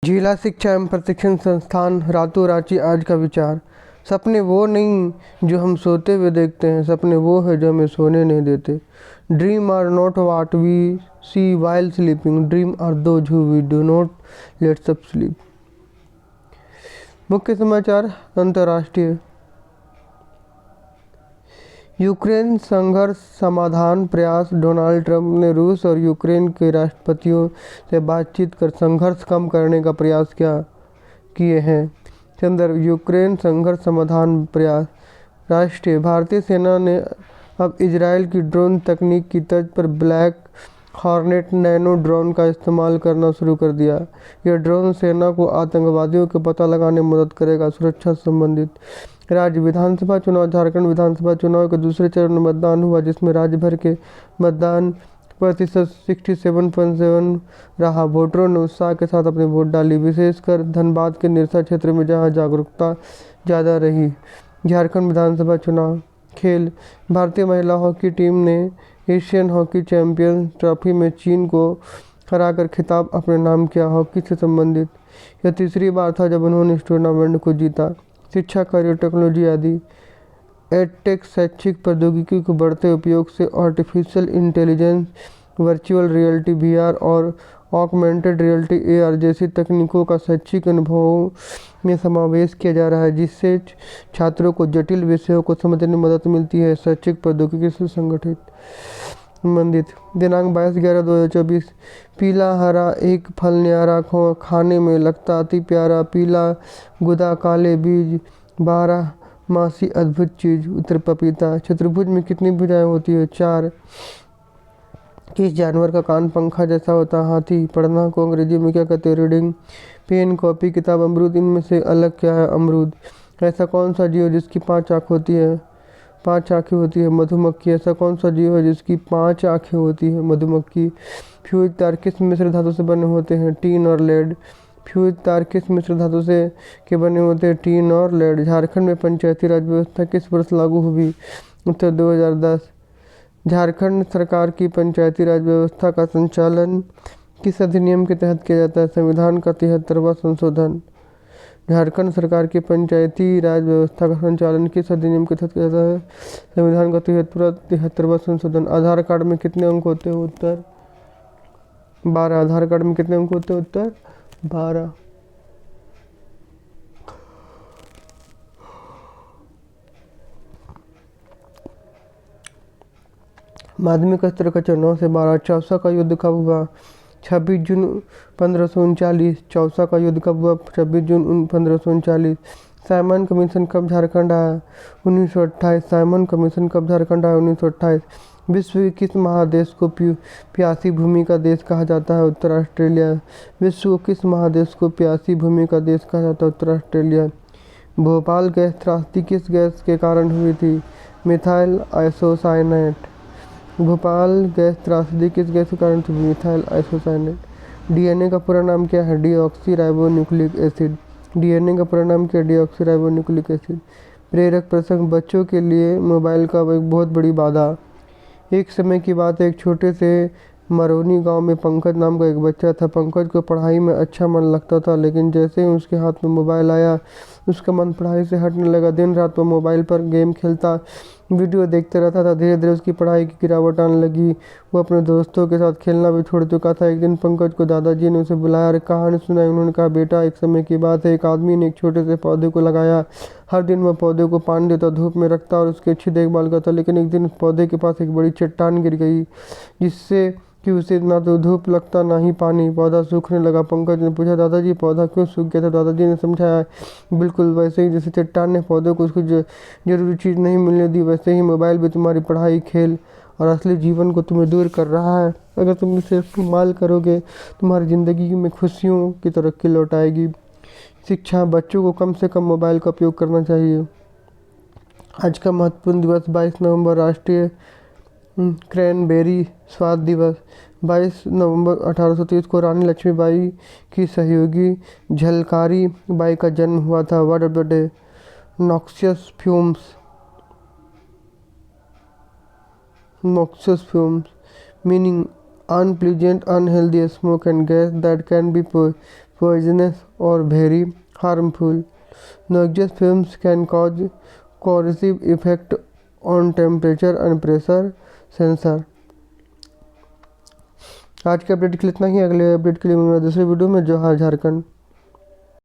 जिला शिक्षा एवं प्रशिक्षण संस्थान रातों रांची आज का विचार। सपने वो नहीं जो हम सोते हुए देखते हैं, सपने वो है जो हमें सोने नहीं देते। Dream are not what we see while sleeping, dream are those who we do not lets up sleep. मुख्य समाचार। अंतर्राष्ट्रीय। यूक्रेन संघर्ष समाधान प्रयास। डोनाल्ड ट्रंप ने रूस और यूक्रेन के राष्ट्रपतियों से बातचीत कर संघर्ष कम करने का प्रयास किए हैं। संदर्भ यूक्रेन संघर्ष समाधान प्रयास। राष्ट्रीय। भारतीय सेना ने अब इजरायल की ड्रोन तकनीक की तर्ज पर ब्लैक हॉर्नेट नैनो ड्रोन का इस्तेमाल करना शुरू कर दिया। यह ड्रोन सेना को आतंकवादियों के पता लगाने में मदद करेगा। सुरक्षा संबंधित। राज्य विधानसभा चुनाव। झारखंड विधानसभा चुनाव के दूसरे चरण में मतदान हुआ, जिसमें राज्य भर के मतदान प्रतिशत 67.7 रहा। वोटरों ने उत्साह के साथ अपने वोट डाली, विशेषकर धनबाद के निरसा क्षेत्र में जहां जागरूकता ज़्यादा रही। झारखंड विधानसभा चुनाव। खेल। भारतीय महिला हॉकी टीम ने एशियन हॉकी चैंपियंस ट्रॉफी में चीन को हराकर खिताब अपने नाम किया। हॉकी से संबंधित यह तीसरी बार था जब उन्होंने इस टूर्नामेंट को जीता। शिक्षा, कार्य, टेक्नोलॉजी आदि। एडटेक शैक्षिक प्रौद्योगिकी के बढ़ते उपयोग से artificial intelligence, virtual reality VR और ऑगमेंटेड रियलिटी एआर जैसी तकनीकों का शैक्षिक अनुभवों में समावेश किया जा रहा है, जिससे छात्रों को जटिल विषयों को समझने में मदद मिलती है। शैक्षिक प्रौद्योगिकी से संबंधित। दिनांक 22/11/2024। पीला हरा एक फल न्यारा, खाने में लगता अति प्यारा, पीला गुदा काले बीज, 12 मासी अद्भुत चीज। उत्तर पपीता। चतुर्भुज में कितनी भुजाएं होती है? 4। किस जानवर का कान पंखा जैसा होता है? हाथी। पढ़ना को अंग्रेजी में क्या कहते हैं? रीडिंग। पेन, कॉपी, किताब, अमरूद, इनमें से अलग क्या है? अमरूद। ऐसा कौन सा जीव है जिसकी 5 आँख होती है? 5 आँखें होती है? मधुमक्खी। ऐसा कौन सा जीव है जिसकी 5 आँखें होती है? मधुमक्खी। फ्यूज तार किस मिश्र धातु से बने होते हैं? टीन और लेड। फ्यूज तार किस मिश्र धातु से के बने होते हैं? टीन और लेड। झारखंड में पंचायती राज व्यवस्था किस वर्ष लागू हुई? उत्तर 2010। झारखंड सरकार की पंचायती राज व्यवस्था का संचालन किस अधिनियम के तहत किया जाता है? संविधान का 73वां संशोधन। झारखंड सरकार की पंचायती राज व्यवस्था का संचालन किस अधिनियम के तहत किया जाता है? संविधान का 73वां संशोधन। आधार कार्ड में कितने अंक होते हैं? उत्तर 12। आधार कार्ड में कितने अंक होते हैं? उत्तर 12। माध्यमिक स्तर का 9 से 12। चौसा का युद्ध कब हुआ? 26 जून 1539। चौसा का युद्ध कब हुआ? 26 जून 1539। साइमन कमीशन कब झारखंड आया? 1928। साइमन कमीशन कब झारखंड आया? 1928। विश्व के किस महादेश को प्यासी भूमि का देश कहा जाता है? उत्तर ऑस्ट्रेलिया। विश्व को किस महादेश को प्यासी भूमि का देश कहा जाता है? उत्तर ऑस्ट्रेलिया। भोपाल गैस त्रासदी किस गैस के कारण हुई थी? Methyl isocyanate. भोपाल गैस त्रासदी किस गैस के कारण थी? Methyl isocyanate. डीएनए का पूरा नाम क्या है? Deoxy ribo nucleic acid. DNA का पूरा नाम क्या है? Deoxy ribo nucleic acid. प्रेरक प्रसंग। बच्चों के लिए मोबाइल का एक बहुत बड़ी बाधा। एक समय की बात है, एक छोटे से मरौनी गांव में पंकज नाम का एक बच्चा था। पंकज को पढ़ाई में अच्छा मन लगता था, लेकिन जैसे ही उसके हाथ में मोबाइल आया, उसका मन पढ़ाई से हटने लगा। दिन रात वो मोबाइल पर गेम खेलता, वीडियो देखते रहता था। धीरे धीरे उसकी पढ़ाई की गिरावट आने लगी। वो अपने दोस्तों के साथ खेलना भी छोड़ चुका था। एक दिन पंकज को दादाजी ने उसे बुलाया और कहानी सुनाई। उन्होंने कहा, बेटा, एक समय की बात है, एक आदमी ने एक छोटे से पौधे को लगाया। हर दिन वह पौधे को पानी देता, धूप में रखता और उसकी अच्छी देखभाल करता। लेकिन एक दिन उस पौधे के पास एक बड़ी चट्टान गिर गई, जिससे कि उसे ना तो धूप लगता ना ही पानी। पौधा सूखने लगा। पंकज ने पूछा, दादाजी, पौधा क्यों सूख गया था? दादाजी ने समझाया, बिल्कुल वैसे ही जैसे चट्टान ने पौधे को उसकी जरूरी चीज़ नहीं मिलने दी, वैसे ही मोबाइल भी तुम्हारी पढ़ाई, खेल और असली जीवन को तुम्हें दूर कर रहा है। अगर तुम इसे इस्तेमाल करोगे, तुम्हारी ज़िंदगी में खुशियों की तरक्की लौट आएगी। शिक्षा। बच्चों को कम से कम मोबाइल का उपयोग करना चाहिए। आज का महत्वपूर्ण दिवस 22 नवंबर राष्ट्रीय क्रैनबेरी स्वाद दिवस। 22 नवंबर 1830 को रानी लक्ष्मीबाई की सहयोगी झलकारी बाई का जन्म हुआ था। Word of the day. Noxious fumes. Noxious fumes meaning unpleasant, unhealthy smoke and gas that can be poisonous or very harmful. Noxious fumes can cause corrosive effect on temperature and pressure sensor. आज के update के लिए इतना ही। अगले update के लिए मिलूंगा दूसरे वीडियो में। जोहार झारखंड।